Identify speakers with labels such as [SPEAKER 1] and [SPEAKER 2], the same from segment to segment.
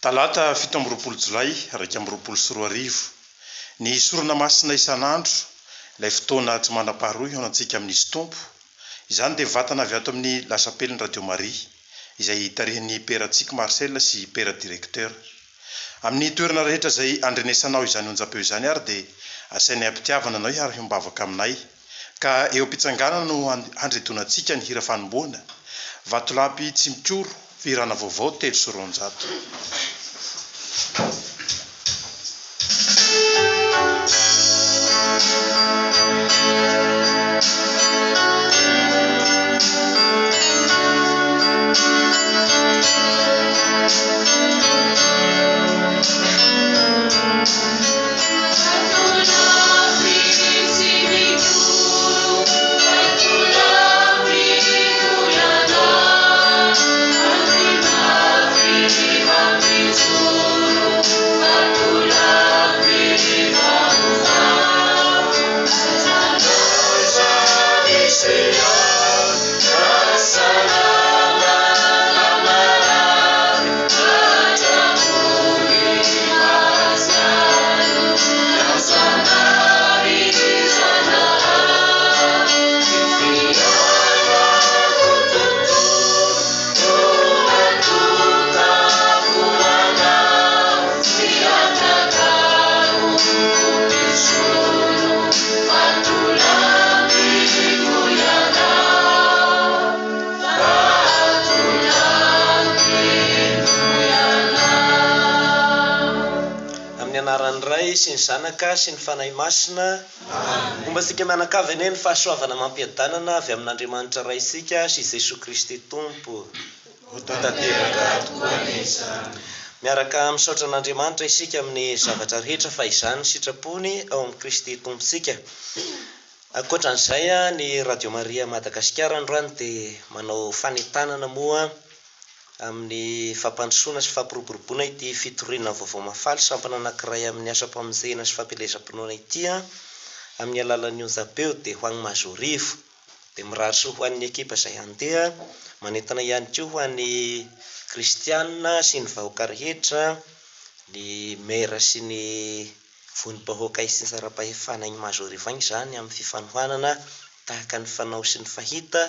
[SPEAKER 1] Talata 17 Jolay 2024 ny sorana masina isan'andro ilay fotoana tsy manam-paharoa eo antsika amin'izy tompo izany dia vatana avy ato amin'ny lasapeliny Radio Maria izay tarihin'ny peratsika Marcel sy pera directeur amin'ny toerana rehetra izay andrenesanao izany onjapeo izany ary dia asainay ampitiavana anao ary himbavaka aminay ka eo am-pitsanganana no handretonantsika ny hira fanomboana vatolampy tsy mikoro firana vaovao 300.
[SPEAKER 2] Sy ny zanaka sy ny fanahy masina momba sika mianakavy eny ny fahasoavana mampiadanana avy amin'Andriamanitra ray isika sy Jesosy Kristy tompo miaraka misaotra an'Andriamanitra isika amin'ny zavatra rehetra fa izany sitrapony ao amin'ny Kristy tomposika. Ankoatran'izay ny Radio Maria Madagasikara androany dia manao fanentanana moa amin'ny fampandrosoana sy fampiroboroboana ity fitoriana vaovao mafaly sampana anankiray amin'ny asa-pamonjena sy fampelezam-pinoana ity amin'ny alalan'ny onjapeo dia ho an'ny Mazorivo dia mirary soa ho an'ny ekipa izay handeha manentana ihany koa ho an'ny kristianina sy ny vahoaka rehetra ny mera sy ny vonim-bahoaka sy ny sara-pahefana ny Mazorivo any izany amin'ny fifanohanana tahaka ny fanao sy ny fahita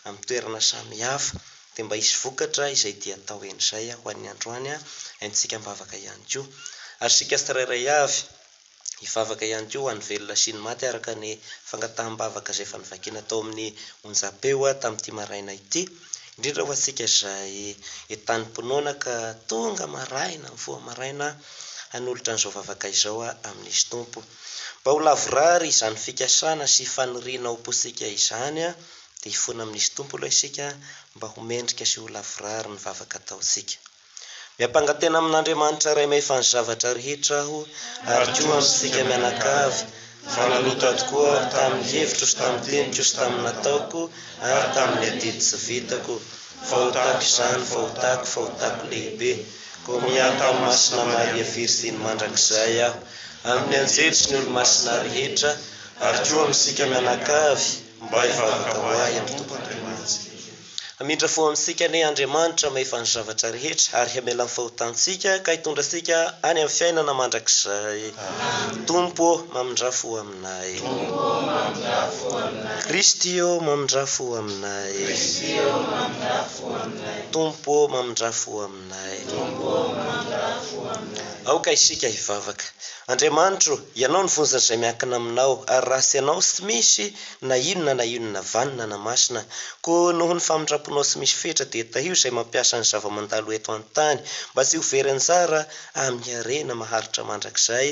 [SPEAKER 2] amin'ny toerana samihafa dia mba hisy vokatra izay dia atao en'izay ho an'ny androany haintsika mivavaka ihany koa ary sika tsirairay avy hivavaka ihany koa ho an'ny velona sy ny maty araka ny fangataham-bavaka izay efa nivakiana tao amin'ny onjapeo tamin'ity maraina ity indrindra ho antsika izay entan'ny mpinoana ka tonga maraina mifoha maraina hanolotra an'izao vavaka izao amin'izy tompo mba ho lavorary izany fikasana sy faniriana ho posika izany dia hifona amin'izy tompo aloha isika mba ho mendrika sy ho lavorary ny vavaka ataontsika. Miampangatena amin'Andriamanitra ray mahefany zavatra rehetra aho ary koa amintsika mianakavy fanalotra tokoa tamin'ny hevitro sy tamin'ny teniko sy tamin'ny nataoko ary tamin'ny adidy tsy vitako fahotako izany fahotako lehibe ko miaka amin'ny masina Maria Virsiny mandrakizay aho amin'ny anjely sy ny olo-masina rehetra ary koa amintsika mianakavy mba hivavaka ho ahy amin'ny tompon'Andriamanitra. Amindra fo amintsika ny Andriamanitra mahefany zavatra rehetra ary hamela ny fahotantsika ka hitondrasika any amin'ny fiainana mandrakizay. Tompo mamindrafo aminay. Kristio mamindrafo aminay. Tompo mamindrafo aminay. Aoka isika hivavaka. Andriamanitro, ianao ny vonjana izay miankina aminao ary raha sy ianao tsy misy na inona vanina na masina ko noho ny famindraponao tsy misy fetra dia tahio izay mampiasa ny zava-mandalo eto an-tany mba tsy ho very anjara amin'ny harena maharitra mandrakizay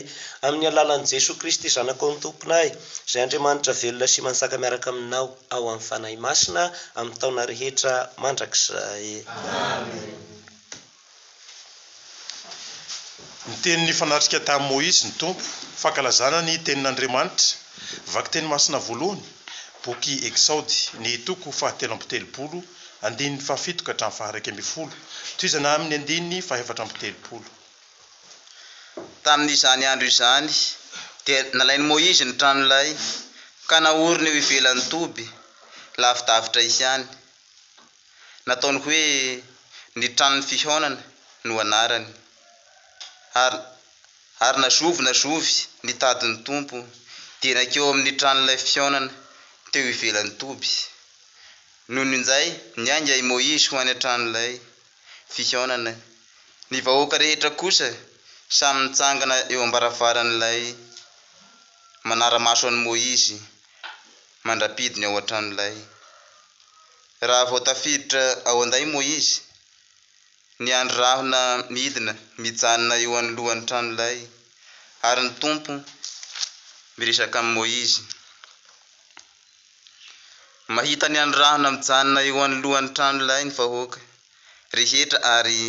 [SPEAKER 2] amin'ny alalan'i Jesosy Kristy zanakao ny tomponay izay Andriamanitra velona sy mansaka miaraka aminao ao amin'ny fanahy masina amin'ny taona rehetra mandrakizay. Amen.
[SPEAKER 1] Ny tenin'ny fanatrika tamin'i Moïse ny tompo fankalazana ny tenin'Andriamanitra vaky teny masina voalohany boky Exode ny toko 7:30 andininy 7 ka hatramin'ny 1:10 toizana amin'ny andininy 4:30.
[SPEAKER 3] Tamin'izany andro izany dia nalain'i Moïse ny tranolay ka naoriny eo ivelan'ny toby lavidavitra ihany. Nataony hoe ny tranony fihonana no anarany. Ary nazovy nitadiny tompo dia nakeo amin'ny tranon'ilay fihonana teo ivelan'ny toby. Noho inzay niainga i Moïse ho any an-tranon'ilay fihonana. Ny vahoaka rehetra kosa samy nitsangana eo am-baravaran'ilay manara-maso an'i Moïse mandrapidiny ao an-tranon'ilay. Raha vao tafiditra ao anday Moïse, ny andro rahona midina mijanona eo anoloan'ny tranon'ilay, ary ny tompo miresaka amin'ny Moïse. Mahita ny andro rahona mijanona eo anoloan'ny tranon'ilay ny vahoaka rehetra ary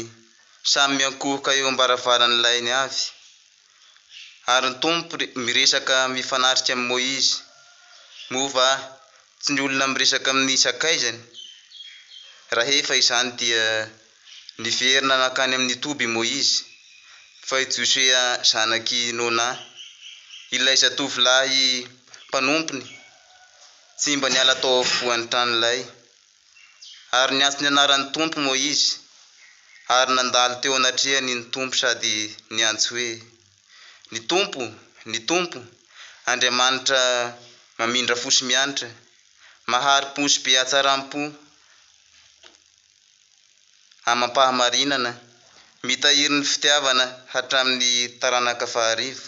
[SPEAKER 3] samy miankohoka eo am-baravaran'ilay ny avy. Ary ny tompo miresaka mifanatrika amin'ny Moïse. Mova tsy ny olona miresaka amin'ny sakaizany. Raha izany dia niverina nakany amin'ny toby Moïse fa i Josea zanaky Nona, ilay zatovolahy mpanompony, tsy mba niala tao afovoan'ny tranon'ilay. Ary niantso ny anaran'ny tompo Moïse, ary nandalo teo anatrehany ny tompo sady niantso hoe: Ny tompo, Andriamanitra mamindra fosy mianitra, mahary posy be hatsaram-po, amam-pahamarinana, mitahiry ny fitiavana hatramin'ny taranaka faharivo,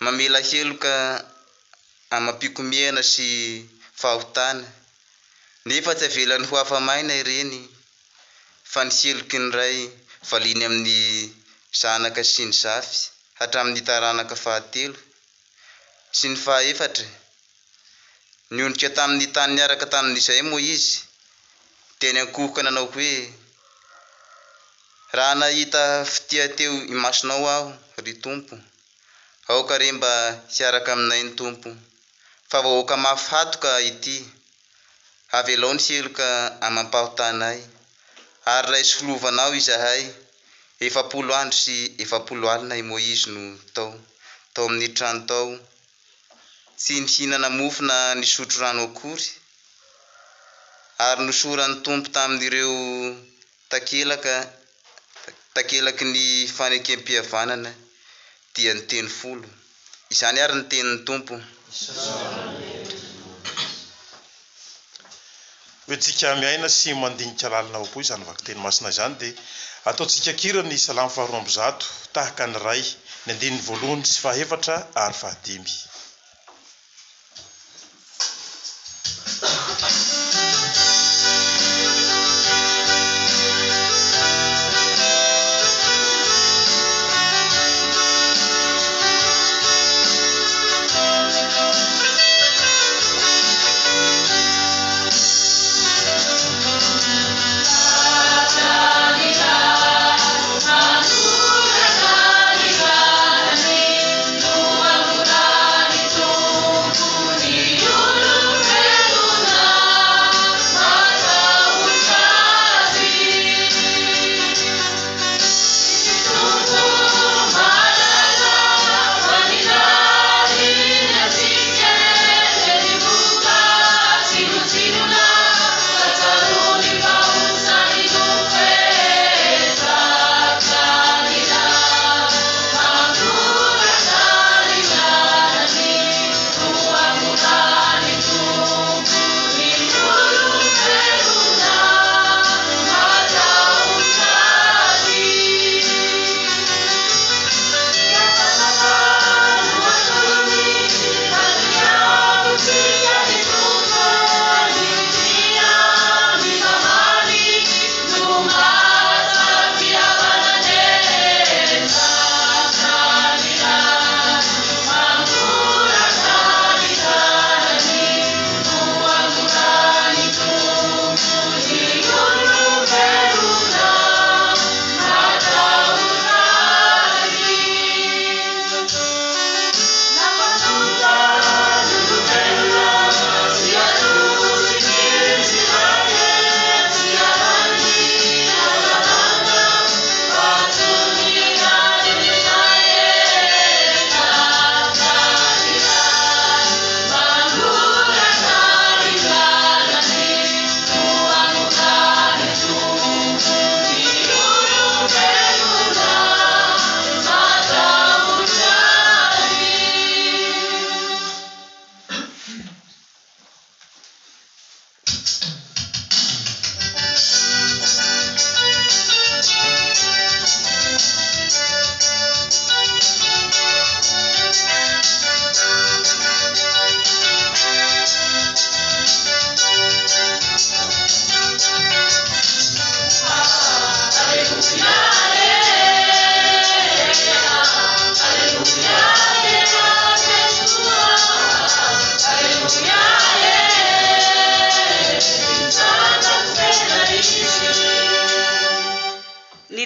[SPEAKER 3] mamela heloka amam-pikomihana sy fahotana. Nefa tsy avelany ho afa-maina ireny, fa ny heloky ny ray valiany amin'ny zanaka sy ny zafy hatramin'ny taranaka fahatelo sy ny fahaefatra. Niondrika tamin'ny tany niaraka tamin'izay Moïse dia niankohoka nanao hoe: raha nahita fitia teo imasonao aho, ry tompo, aoka re mba hiaraka aminay ny tompo, fa vahoaka mafy hatoka ity. Avy alao ny heloka amam-pahotanay, ary raisy filovanao izahay. 70 andro sy 70 alina i Moïse no tao amin'ny trano tao, tsy nihinana mofo na nisotro rano akory. Ary nosoran'ny tompo tamin'ireo takelaky ny fanekem-pihavanana dia ny teny 10. Izany ary ny tenin'ny tompo.
[SPEAKER 1] Hoentsika miaina sy mandinika lalina ao koa izany vaky teny masina izany dia ataontsika kira ny salamo 200 tahaka ny ray ny 1 sy 4 ary 5.
[SPEAKER 4] Thank you.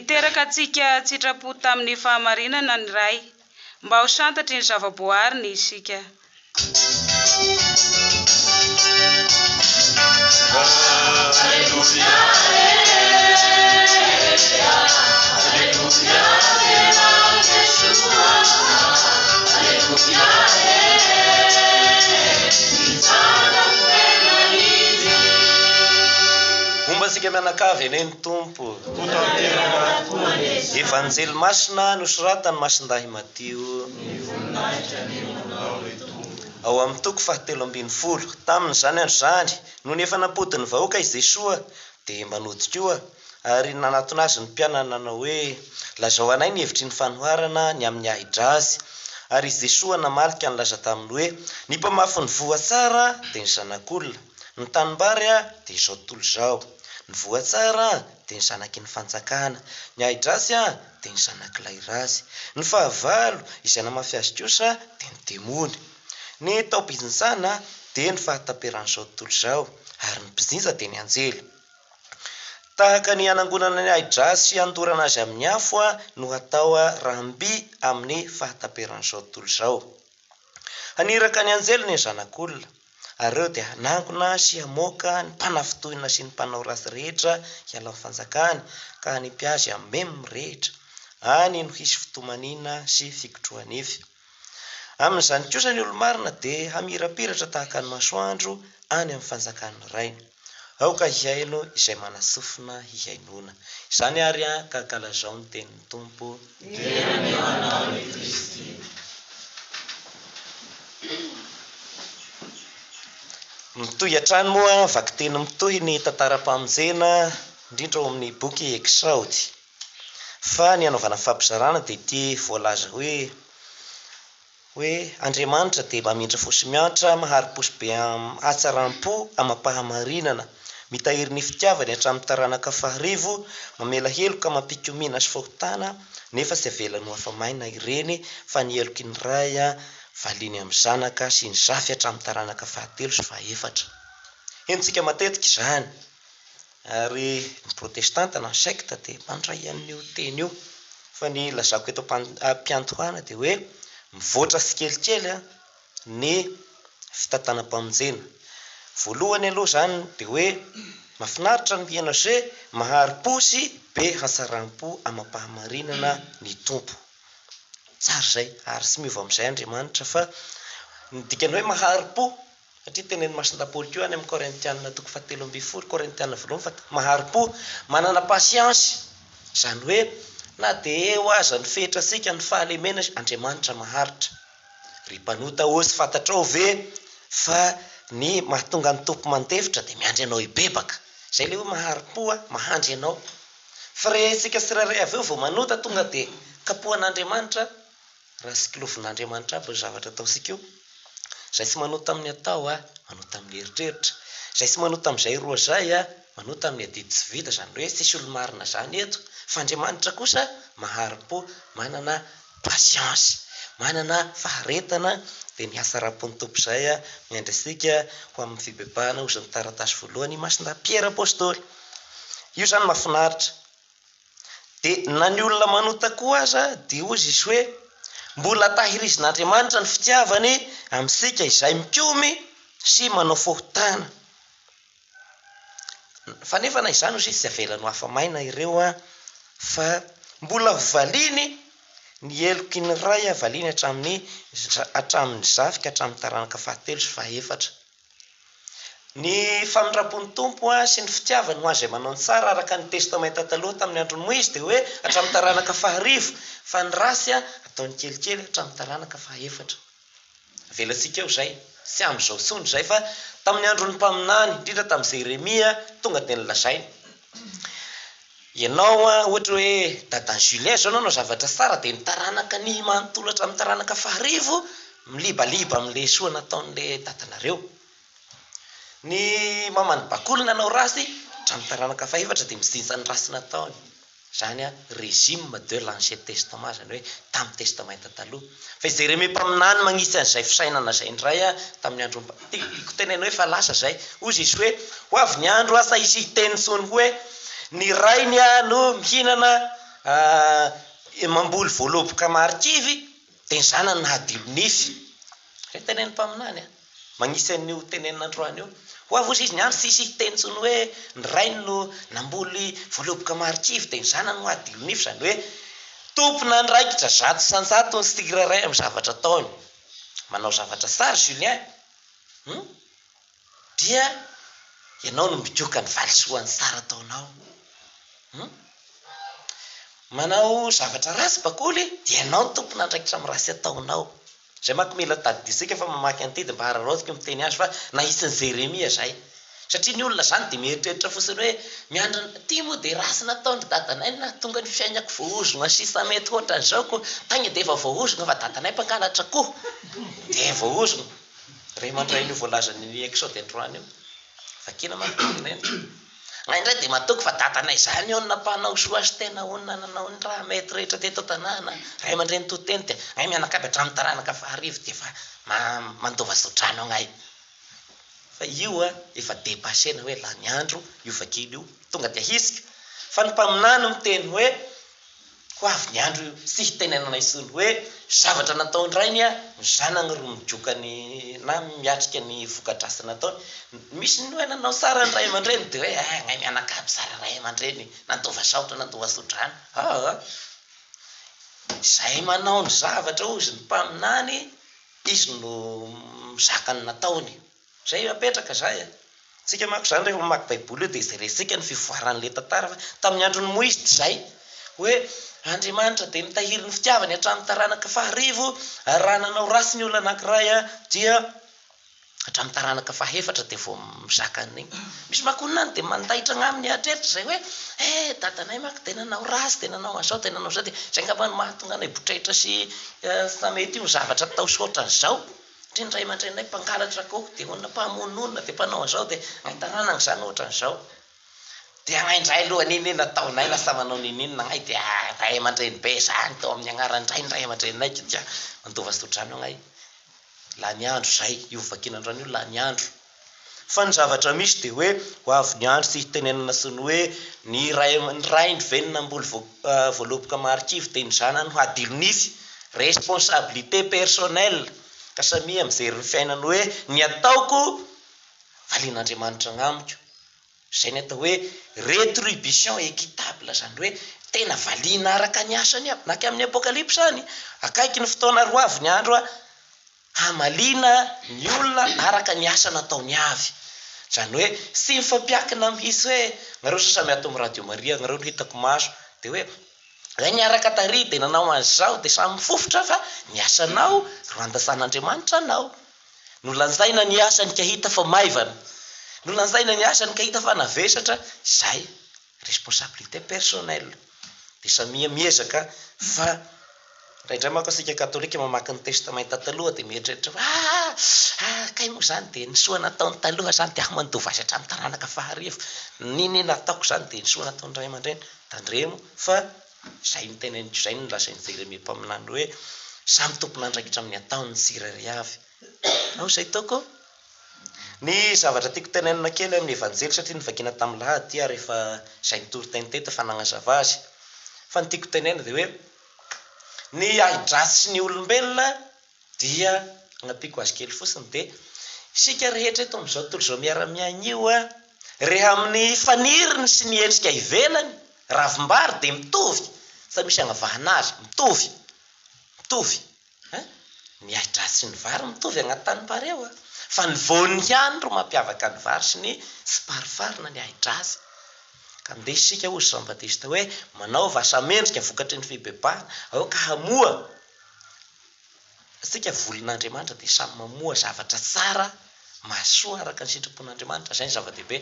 [SPEAKER 4] Hiteraka antsika tsitrapo tamin'ny fahamarinana ny ray, mba ho santatry ny zavaboary ny isika.
[SPEAKER 2] Momba sika mianakavy eny ny tompo. Evanjely masina nosoratany Masindahy Matio. Ao amin'ny toko 7:12 tamin'izany andro zany no nefa napodiny vahoaka izy Jesoa dia manodika ioa ary nanatona azy ny mpianana nanao hoe lazao anay ny hevitry ny fanoharana ny amin'ny ahidrazy ary izy Jesoa namalika nilaza taminy hoe ny mpamafy ny voa tsara dia ny zanak'olona, ny tanimbary dia izao tontolo izao, ny voa tsara dia ny zanaky ny fanjakana, ny ahidrazy dia ny zanak'ilay razy, ny fahavalo izay namafy azy kosa dia ny demony. Ny taobiziny dia ny fahataperan'izao tontolo izao ary ny mpizinja dia ny anjely. Tahaka ny anangonana ny ahidrazy sy andorana azy amin'ny afo no atao ramby amin'ny fahataperan'izao tontolo izao. Haniraka ny anjely ny zanak'olona ary ireo dia hanangona sy hamoaka ny mpanafitohina sy ny mpanao ratsy rehetra hiala amin'ny fanjakana ka hanipy azy amin'ny memy rehetra any no hisy fitomanina sy fikotrohan'ify. Amin'izany kosa ny olo-marina dia hamirapiratra tahaka ny masoandro any amin'ny fanjakana rainy. Aoka hiaino izay manasofina hiainona. Izany ary ka kalazao ny tenin'ny Tompo. Mitohy hatrany moa vaky teny mitohy ny tantara-pamonjena indrindra ao amin'ny boky Eksaody. Fa ny anaovana fampizarana dia ity voalaza hoe Andriamanitra dia mamindra fosy miantra mahari-posy be hatsaram-po amam-pahamarinana, mitahiry ny fitiavany hatramin'ny taranaka faharivo, mamela heloka mampikomiana sy fahotana nefa tsy avelany ho afamaina ireny fa ny heloky ny ray valiany amin'ny zanaka sy ny zafy hatramin'ny taranaka fahatelo sy fahaefatra. Henontsika matetika izany ary ny protestanta na sekta dia mandray an'io teny io fa ny lazako eto am-piantohana dia hoe mivoatra sy kelikely ny fitantanam-pamonjena. Voalohany aloha zany dia hoe mahafinaritra ny miaina izay mahari-posy be hatsaram-po amam-pahamarinana ny Tompo. Tsara izay ary tsy miova amin'izay Andriamanitra fa ny dikany hoe mahari-po satria tenen'ny Masindahy Paoly koa any amin'ny Korintiana toko 7:20 Korintiana 1 fa mahari-po manana pasiansy, izany hoe na dia eo aza ny fehitrasika ny fahalemena Andriamanitra maharitra. Ry mpanota ozy fantatrao ve fa ny mahatonga ny tompo mandefitra dia miandry anao hibebaka, izay le hoe mahari-po mahandry anao. Fa rehetsika tsirairay avy eo vao manota tonga dia kapohan'Andriamanitra raha sy kilovin'Andriamanitra aby ny zavatra ataosika io. Izay tsy manota amin'ny atao manota amin'ny eritreritra, izay tsy manota amin'izay roa zay manota amin'ny adidy tsy vita, izany hoe tsisy olo-marina zany eto. Fa Andriamanitra kosa mahari-po, manana pasiansy, manana faharetana dia ny hatsarapon'ny Tompo izay miandry asika ho amin'ny fibebahana ho izany taratasy voalohany Masindahy Piera Apôstôly. Io zany mahafinaritra. Dia na ny olona manota koa aza dia ozy izy hoe mbola tahirizin'Andriamanitra ny fitiavany amintsika izay mikomy sy manao fahotana. Fa nefa na izany ozy tsy avelany ho afamaina ireo fa mbola valiny ny heloky ny ray valiny hatramin'ny zafika hatramin'ny taranaka fahatelo sy fahaefatra. Ny famindrapon'ny Tompo sy ny fitiavany ho azy manao ny tsara araka ny testamenta taloha tamin'ny andron'ny Moizy dia hoe hatramin'ny taranaka faharivo, fa ny rasy ataony kelikely hatramin'ny taranaka fahaefatra. Avelantsika eo izay, tsy amin'izao tsony izay fa tamin'ny andron'ny mpaminany indrindra tamin'i Jeremia tonga dia nilazainy. Ianao ohatra hoe dadan'i Julien zao nanao zavatra tsara dia ny taranaka ny manontolo hatramin'ny taranaka faharivo milibaliba amin'ilay soa nataon'ilay dadanareo. Ny mamany bakolo nanao rasy hatramin'ny taranaka fahaefatra dia mizinja ny rasy nataony. Izany régime de l'Ancien Testament, izany hoe tamin'ny testamenta taloha. Fa izy Jeremia mpaminany magnisy an'izay fisainana izay indray tamin'ny andro iko tenena hoe fa lasa izay. Ozy izy hoe ho avy ny andro asa isy teny tsony hoe ny rainy no mihinana mamboly voaloboka marikivy dia ny zanany nahadilo nify zay teneny mpaminany magnisy an'io tenen'androany io ho avy ozy izy ny andro sisy tenitsony hoe ny rainy no namboly voaloboka marikivy dia ny zanany no adilo nify zany hoe tompona ndraikitra zato sanjato ny siraray amin'ny zavatra ataony manao zavatra tsara Julien dia ianao no midioka ny valisoany tsara ataonao manao zavatra rasy bakoly dia ianao ny tompona ndraikitra amin'ny rasy ataonao zay maky mila tadidisika fa mamaky an'ity dia mba hararotsika miteny azy fa nahisin'ny Jeremia zay satria ny olona zany dia mieritreritra fotsiny hoe miandrina ty moa dia rasy nataony dadanay na tonga ny fiainako voahozona sisa mety ohatran'izao ko tagny dia efa voahozona fa dadanay mpangalatra koa dia voahozona ray mandray ny voalazany Exode androany io vakina mantonina ngaindray dia matoky fa dadanay zany eo napanao soa sy tena onona nanao ny raha mety rehetra teto tanàna ray mandray ny toteny dia ay mianakavy hatramin'ny taranaka faharivo dia fa mandova sotrano agnay fa io efa dépassena hoe la ny andro io vakily io tonga dia hisika fa ny mpaminany miteny hoe ho avy ny andro sy hitenenana isony hoe zavatra nataony rainy ny zanany ro mijokany na miatrika ny vokadrasy nataony misy ny hoe nanao tsara ny ray aman-dreny dia hoe ngay mianakavy tsara ray aman-dreny nandova saotra nandova sodrano zay manao ny zavatra ozy ny mpaminany izy no mizakany nataony zay apetraka zay tsika mako zany rehefa mamaky baiboly io dia izay resika ny fivoaran'le tantara fa tamin'ny andron'ny Moïse zay hoe Andriamanitra dia nitahiry ny fitiavany hatramin'ny taranaka faharivo raha nanao rasy ny olona anankiray dia hatramin'ny taranaka fahefatra dia vao mizakany igny misy makonany dia mandaitra ngaminy atreritra zay hoe dadanay maky dia nanao rasy dia nanao azao dia nanao zao dia zay ngamba ny mahatonga anay botraitra sy samety io zavatra tao soatran'izao satria ny ray aman-drenay mpangalatra koa dia olona mpahamononona dia mpanao an'izao dia aitanana ny zany ohatran'izao dia ngaindray aloha niny nataonay lasa manao ninina ngay dia ray aman-dreny be zany tao amin'ny agnaran'indray ny ray aman-drenay dia mandova sodrano agnay la ny andro zay io vakinandrano io la ny andro fa ny zavatra misy dia hoe ho avy ny andro sy hitenenana sy ny hoe ny ray ny venina mboly voaloboka marikivy dia ny zanany ho adilo nify responsabilité personnelle ka samia mijery ny fiainany hoe ny ataoko valian'Andriamanitra agnamiko zay ny atao hoe rétribution équitable zany hoe tena valiana araka ny asany aby naky amin'ny apokalypse any akaiky ny fotoana roa avy ny andro hamaliana ny olona araka ny asa nataony avy zany hoe sy mifampiakina mihisy hoe nareo sasamy ato amin'ny Radio Maria nareo no hitako maso dia hoe zay ny araka tary dia nanao an'izao dia samy mifofotra fa ny asanao ro andasan'Andriamanitra anao no lanjaina ny asany ka hita fa maivana no lanjaina ny asany ka hita fa navesatra zay responsabilité personnelle dia samia miezaka fa raindray mako asika katolika mamaky ny testamenta taloha dia mieritreritra kay moa zany dia ny soa nataony taloha zany dia mandova azy hatramin'ny taranaka faharivo niny nataoko zany dia ny soa nataony ray aman-dreny tandremo fa zay ny teneny zay ny lazainy Jeremia mpaminany hoe samy tompona andraikitra amin'ny ataony ny tsirairay avy ao zay toko ny zavatra tiako tenenina kely amin'ny evanjely satria nyvakina tamin'ny lahady rehefa zay nitory teny teto fa nagnazava azy fa ny tiako tenena dia hoe ny ahidrasy sy ny olombelona dia agnapiako azy kely fotsiny dia isika rehetra eto amin'izao tontolo izao miara-miaina io rehefa amin'ny faniriny sy ny endrika ivelany ravimbary dia mitovy sa misy agnavahana azy mitovy ny ahidrasy sy ny vary mitovy agnaty tany pareo fa ny voany ihany ro mampiavaka ny vary sy ny sy parifarina ny ahidrasy ka ndeha isika ozy Jean Baptiste hoe manao vasamendrika vokatry ny fibebahana aoka hamoa sika volin'Andriamanitra dia samy mamoa zavatra tsara mahasoa araka ny sitrapon'Andriamanitra zay ny zava-dehibe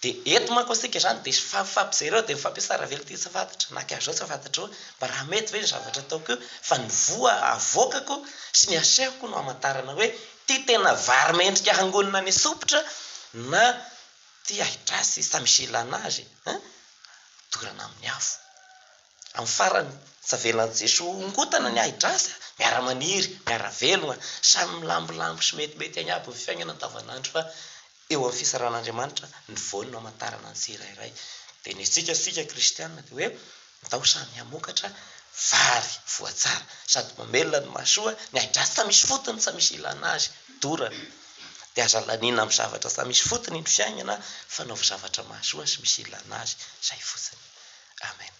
[SPEAKER 2] dia eto manko asika zany dia fampijereo dia mifampiasara vely ty tsy fantatra naky azo tsy fantatra mba raha mety ve ny zavatra ataoko io fa ny voa avokako sy ny asehoko no hamantarana hoe ty tena vary mendrika hangonina ny sopotra na ty ahidrasy samisy ilana azy dorana amin'ny afo amin'ny farany savelan'i Jesoa ongotana ny ahidrasy miara-maniry miara-velona samy milambolambo sy metimety agny aby ny fiainana andavanandro fa eo amin'ny fisaran'Andriamanitra ny voany no hamantarana ny tsirairay dia ny sika kristianina dia hoe taosany amokatra vary voatsara sady mamelona ny masoa ny aidrasy sa misy fotony sa misy ilana azy dorana dia aza lanina amin'ny zavatra sa misy fotony ny fiainana fanaovy zavatra masoa sy misy ilana azy zay fotsiny. Amen.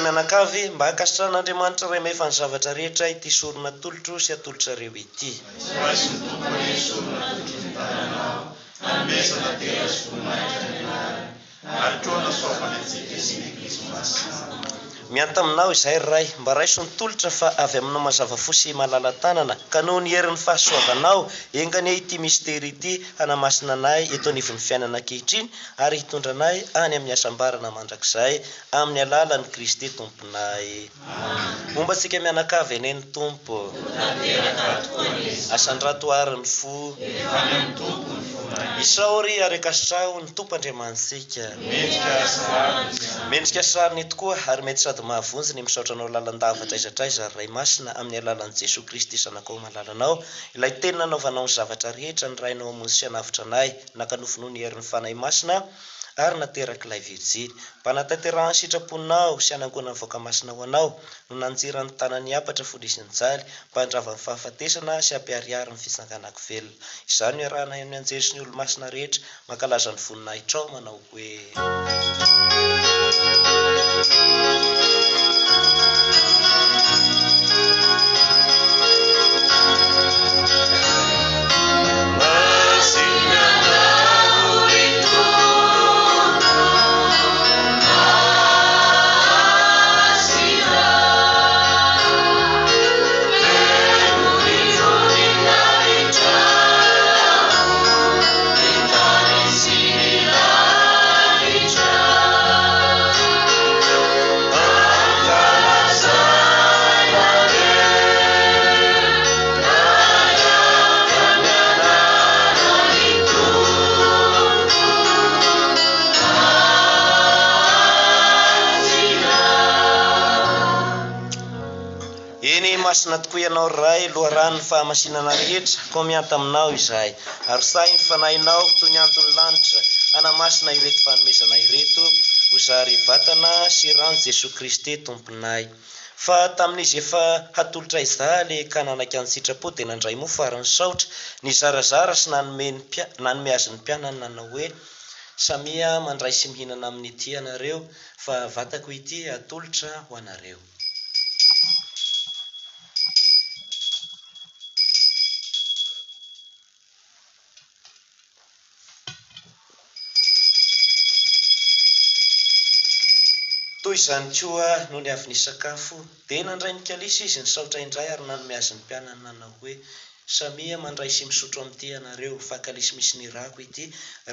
[SPEAKER 2] Mianakavy mba hakasitrahan'Andriamanitra ray mefa ny zavatra rehetra ity sorona tolotro sy atolotrareo ity. Miantaminao izay ray mba raiso ny tolotra fa avy aminao mazava fosy malala tanana ka noho ny herin'ny fahasoavanao engany ity mistera ity hanamasina anay eto anivon'ny fiainana ankehitriny ary hitondranay any amin'ny asambarana mandrakizay amin'ny alalan'i Kristy tomponay. Mombantsika mianakavy eny ny tompo asandratoariny fo isaory ary akasitrao ny tompo Andriamantsika mendrika sariny tokoa ary mety sady mahavonjy ny misaotranao lalandavatra aizatraiza ray masina amin'ny alalan'i Jesosy Kristy sanakao malalanao ilay teny nanaovanao ny zavatra rehetra ny rainao amonjy sy hanavitra anay nakanofinao ny herin'ny fanahy masina ary nateraka ilay virjiny mba natanterahany sitraponao sy hanangona ny voaka masina ho anao no nanjirany tanany apatra folisiny jaly mba handrava ny fahafatesana sy hampiariary ny fisanganako velona. Izany no arahana amin'ny anjery sy ny olo masina rehetra mankalaza ny voninahitra manao hoe masina tokoa ianao ray loharano ny fahamasinana rehetra ko mianta aminao izay ary sahy ny fanahinao toy ny antony lanitra hanamasina ireto fanomezana ireto ho zary vatana sy rano Jesosy Kristy tomponay. Fa tamin'izy efa hatolotra izaly ka nanaka ny sitrapo dia nandray mofo ary ny saotra ny zarazara sy nanome azy ny mpianany nanao hoe samia mandray sy mihinana amin'ny ity anareo fa vatako ity atolotra ho anareo. toy izany koa no ny avy ny sakafo dia nandray ny kalisy izy ny saotra indray ary nanome azy ny mpianany nanao hoe samia mandray sy misotro amin'ity ianareo fa kalisy misy ny rako ity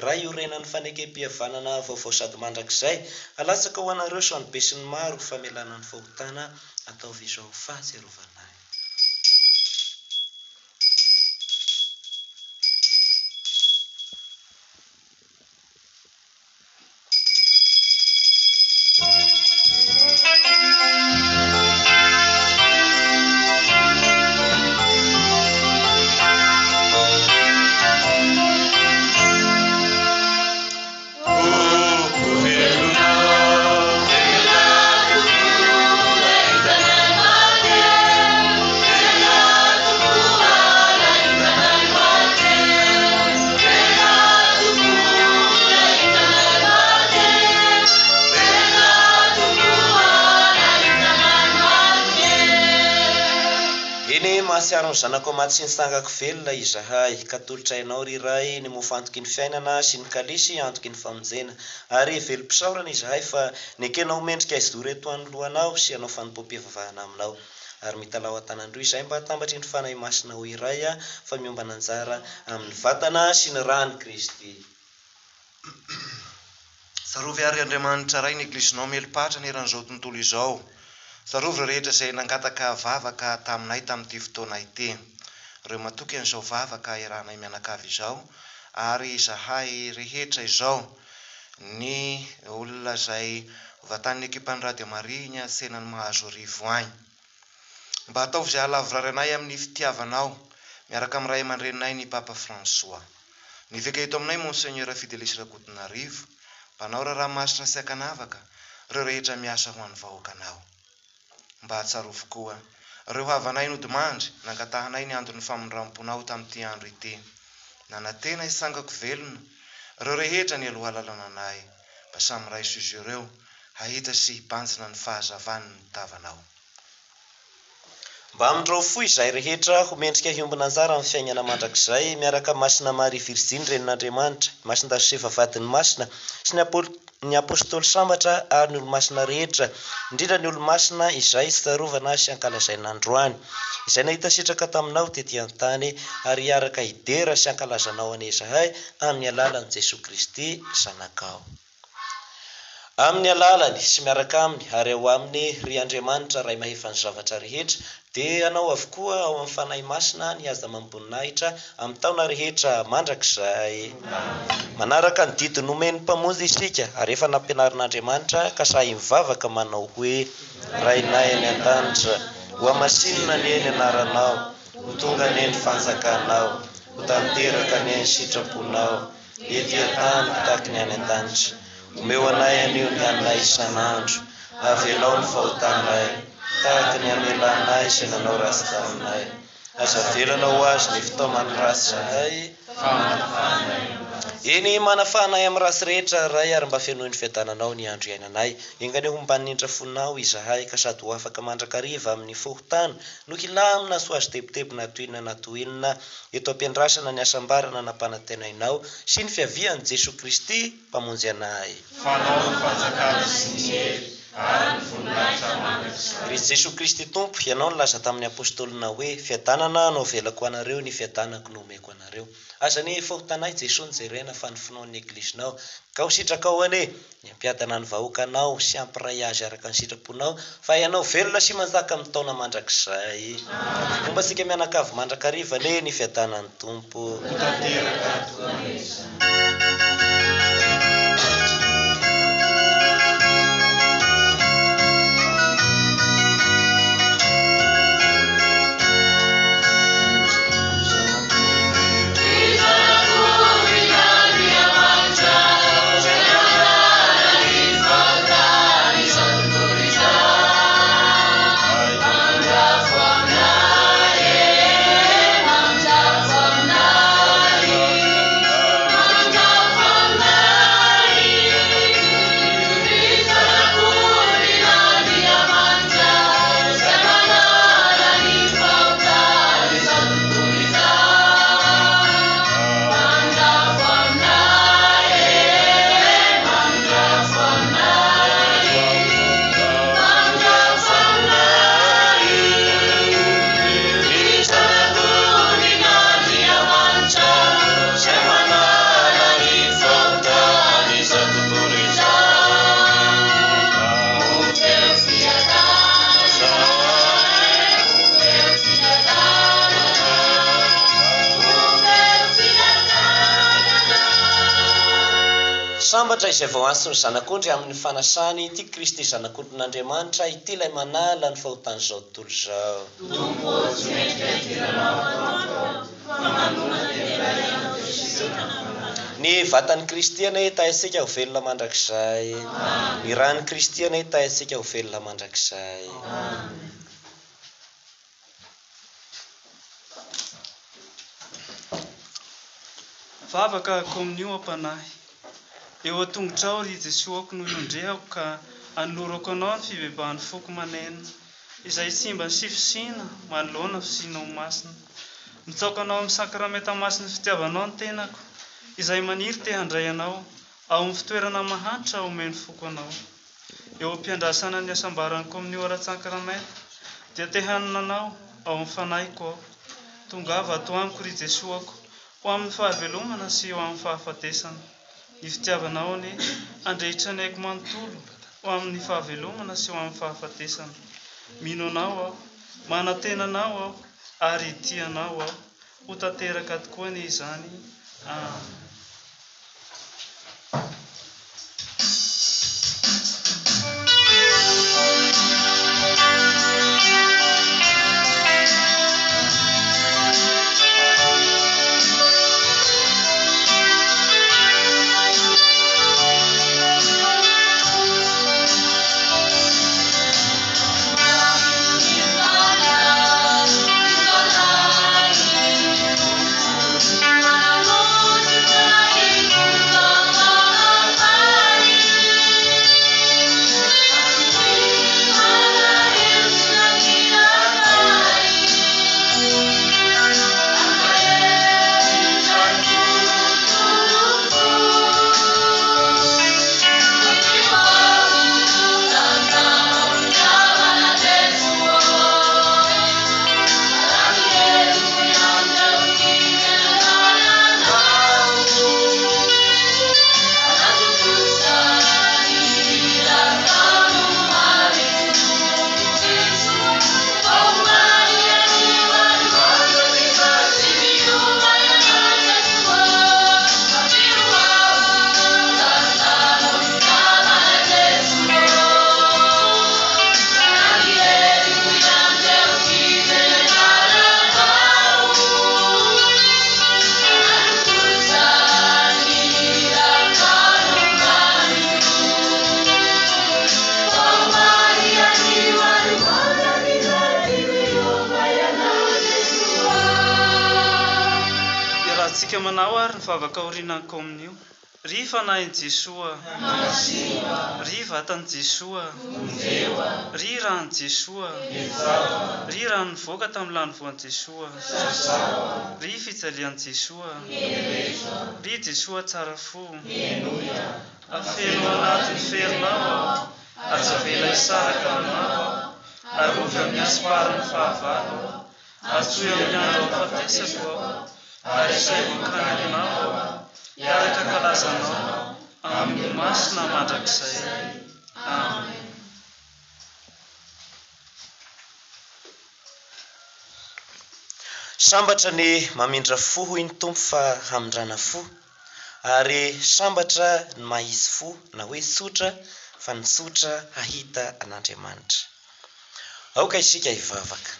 [SPEAKER 2] raha iorenan'ny fanekem-pihavanana vaovao sady mandrakizay alatsaka ho anareo so any be sy ny maro famelana ny fahotana ataovy izao fahatsiarovana. Masiaro ny zanako maty sy ny sangako velona izahay ka tolotra ianao riray ny mofo antoky ny fiainana sy ny kalisy antoky ny famonjena ary velom-pisaorana izahay fa nekenao mendrika izy reto anoloanao sy anao fanompoam-pivavahana aminao ary mitalao an-tanandroa izay mba hatambatry ny fanahy masina ho iray fa miombana anjara amin'ny vatana sy ny rany Kristy.
[SPEAKER 5] Sarovy ary Andriamanitra ray ny eglisinao melopatra ny eran'izao tontolo izao. Sarovy rehetra izay nangataka vavaka taminay tamin'ity fotoana ity. Ireo matoky an'izao vavaka iarahanay mianakavy izao ary izahay rehetra izao ny olona izay vatan'ny ekipan'ny Radio Maria ny antsenany mahazo rivo any. Mba ataovy izay halavy anay amin'ny fitiavanao miaraka amin'ny ray aman-dreninay ny Papa François. Niveka eto aminay Monseigneur Fidelis Rakotonarivo, mpanao raramasina sy akanavaka, ireo rehetra miasa ho an'ny vahoakanao. Mba hatsarovy koa ireo havanay nodimandry nankatahanay ny andron'ny famondram-ponao tamin'ity andro ity. Nanantena isangako velona ireo rehetra ny aloha lalana anay mba samy raiso izy ireo hahita sy hibanjina ny fahazavany ny tavanao.
[SPEAKER 2] Mba amin'ireo fo izay rehetra ho mendrika hiombona anjara amin'ny fiainana mandrakizay miaraka masina Maria Virginy renin'Andriamanitra, masina Josefa vadiny masina sy ny apôstôly sambatra ary ny olo-masina rehetra, indrindra ny olo-masina izay sy tsarovana sy ankalazaina androany izay nahita sitraka taminao tetỳ an-tany ary hiaraka hidera sy ankalazanao any izahay amin'ny alalan'i Jesosy Kristy zanakao. Amin'ny alalany sy miaraka aminy ary ao aminy ry Andriamanitra ray mahefa ny zavatra rehetra dia anao avokoa ao amin'ny fanahy masina ny aza mamboninahitra amin'ny taona rehetra mandrakizay. Manaraka ny didy nomeny mpamonjy isika ary efa nampianarin'Andriamanitra ka sahy mivavaka manao hoe rainay any an-danitra ho amasinina ny eny anaranao ho tonga ny eny fanjakanao ho tanteraka ny eny sitraponao ety an-tany tahaka ny any an-danitra omeo anay anio ny anay isan'andro avelao ny fahotanay tahaka ny amelanay izay nanao ratsy taminay aza velana ho azy ny fitaomany ratsy zahay eny manafahanay amin'ny ratsy rehetra ray ary mba fenohy ny fiadananao ny andro iainanay engany ho mbanindra fonao izahay ka sady ho afaka mandrakariva amin'ny fohotana no hilamina so azy tebotebona natoinina eto ampiandrasana ny asambarana nampanantenainao sy ny fiavian'i Jesosy Kristy mpamonjy anay. Ry Jesosy Kristy Tompo, ianao nilaza tamin'ny apôstôlina hoe fiadanana no velako anareo ny fiadanako no omeko anareo. Aza ny fohotanay Jesosy nijerena fa ny finoan'ny eglisinao ka ho sitrakao ane ny ampiadana ny vahoakanao sy ampiray azy araka ny sitraponao fa ianao velona sy manjaka amin'ny taona mandrakizay. Fomba sika mianakavy mandrakariva ane ny fiadanan'ny Tompo. sambatra izay vao antsony zanak'ondry amin'ny fanasany ity Kristy zanak'ondrin'Andriamanitra ity ilay manala ny fahotan'izao tontolo izao. Ny vatan'ny Kristiana hitaitsika ho velona mandrakizay. Ny ran'ny Kristiana hitaitsika ho velona mandrakizay.
[SPEAKER 6] Vavaka kominio ampanahy. Eo atongotrao ry Jesoako no iondrehako ka anolorako anao ny fibebahan'ny foko manena izay tsy mba sifisina manoloana fisinao masina. Mitsaoka anao amin'ny sakramenta masina fitiavanao ny tenako izay maniry te handray anao ao amin'ny fitoerana mahantra omeny foko anao. Eo ampiandrasana ny asambarany kominio ara-tsakramenta dia te hanana anao ao amin'ny fanahiko ao. Tongava ato amiko ry Jesoako ho amin'ny fahavelomana sy ho amin'ny fahafatesana. Ny fitiavanao anie andrehitra ny haiko manontolo ho amin'ny fahavelomana sy ho amin'ny fahafatesana. Mino anao aho, manantena anao aho, ary tia anao aho. Ho tanteraka tokoa ny izany. Amen. Manao ary ny vavaka oriana kominio. Ry fanahin Jesoa, ry vatan Jesoa, ry ran Jesoa, ry ran nivoaka tamin'ny lany voan Jesoa, ry fijalian Jesoa, ry Jesoa tsara fo, afeno anaty ny ferinao, ajavela isaraka aminao, arovy amin'ny asiparan'ny fahavalo, atsoy amin'ny andro afatesako ao. Ary izay voakany anao, hiaraka kalazanao amin'ny masina mandrakizay. Amen.
[SPEAKER 2] Sambatra ny mamindra fo hoy ny tompo fa hamindrana fo, ary sambatra ny mahisy fo na hoe tsotra fa ny tsotra hahita an'Andriamanitra. Aoka isika hivavaka.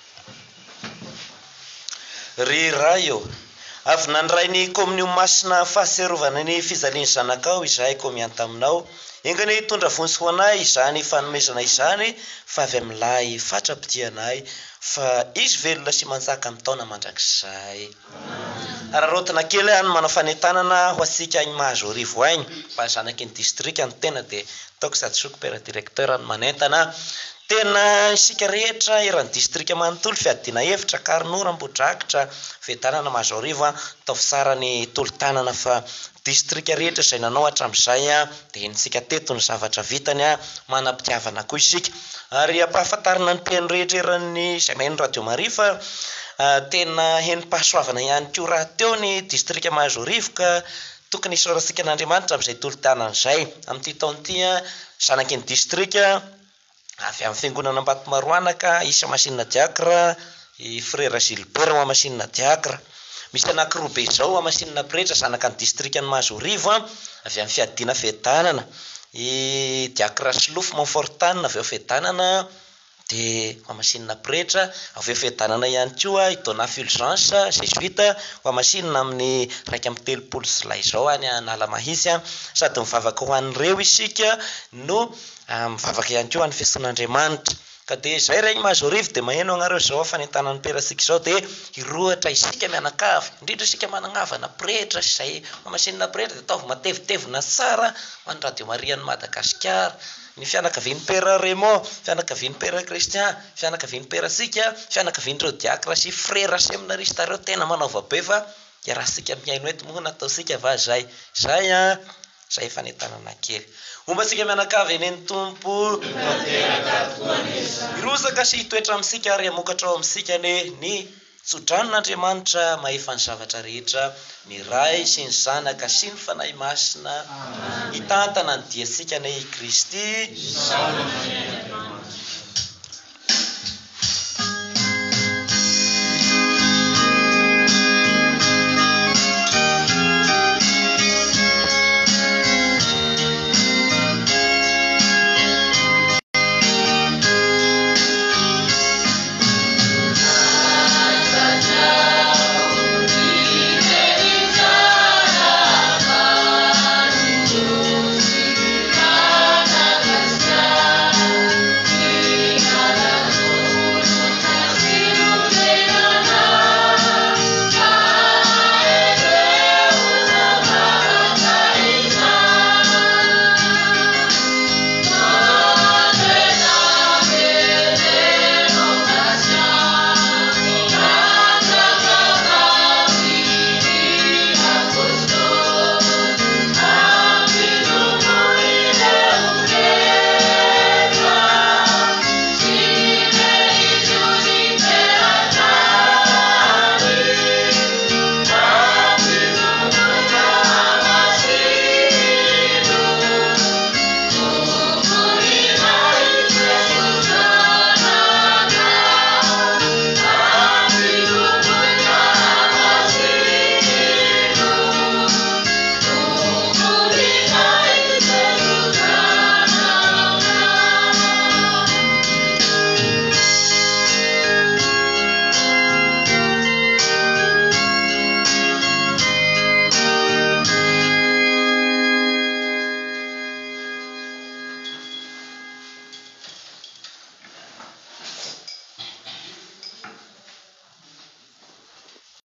[SPEAKER 2] Ry raio avy nandray ny kominio masina fahaserovana ny fizaliany zanakao izahay ko mianta aminao. Engany hitondra vontsy ho anay izany fanomezana izany fa avy amin'ilay fatrapidianay fa izy velona sy manjaka amin'ny taona mandrakizay. Ararotina kely any manao fanentanana ho antsika any Mahazoarivo any mba zanaky ny distrika ny tena dia taoko sady sokopera directeur ny manentana. Tena isika rehetra eran'ny distrika manontolo fiadina hevitra Karinora Ambohidrakitra vetanana Mahazoarivo taovy tsara ny tolo-tanana fa distrika rehetra izay nanao hatramin'izay dia henitsika teto ny zavatra vitany manam-pitiavana koa isika. Ary ampahafantarina ny teny rehetra eran'ny izay maheno Radio Maria fa tena henim-pahasoavana ihany koa raha teo ny distrika Mahazoarivo ka tokony isaorantsika n'Andriamanitra amin'izay tolo-tanana izay. Amin'ity taon'ity zanaky ny distrika avy amin'ny fiangonana Ambatomaro anaka isa masinina diakra i frère Gilbert wa masinina diakra misy anankiroa be zao amasinina pretra zanaka ny distrikany Mahazorivo avy amin'ny fiadina fetanana i Diakra Silofo Montfortane avy eo fetanana de amasinina pretra avy eo fetanana ihany koa i Dona Fulgence jésuite amasinina amin'ny 1 Jolay zao any Analamahitsy sady mivavaka ho an'ireo isika no mivavaka ihany koa any feson'Andriamanitra ka de zay regny Mahazorivo de maheno agnareo zao fanentanany perasika zao de hirohatra isika mianakavy indrindra isika manangavana pretra zay amasinina pretra de ataovy matevitevina tsara ho an'ny Radio Maria ny Madagasikara ny fianakavian'ny Pera Raymond, fianakavian'ny Pera Christian, fianakavian'ny Pera Sika, fianakavian'ireo diakra sy frera seminarista reo tena manaova be fa iarasika miaino eto moa nataosika va zay zay fanentanana kely ombatsika mianakavy eny ny tompo irosaka sy hitoetra amintsika ary hamokatra ao amintsika ny tsodran'Andriamanitra mahefa ny zavatra rehetra ny Ray sy ny Zanaka sy ny Fanahy Masina hitantana ny diantsika ny Kristy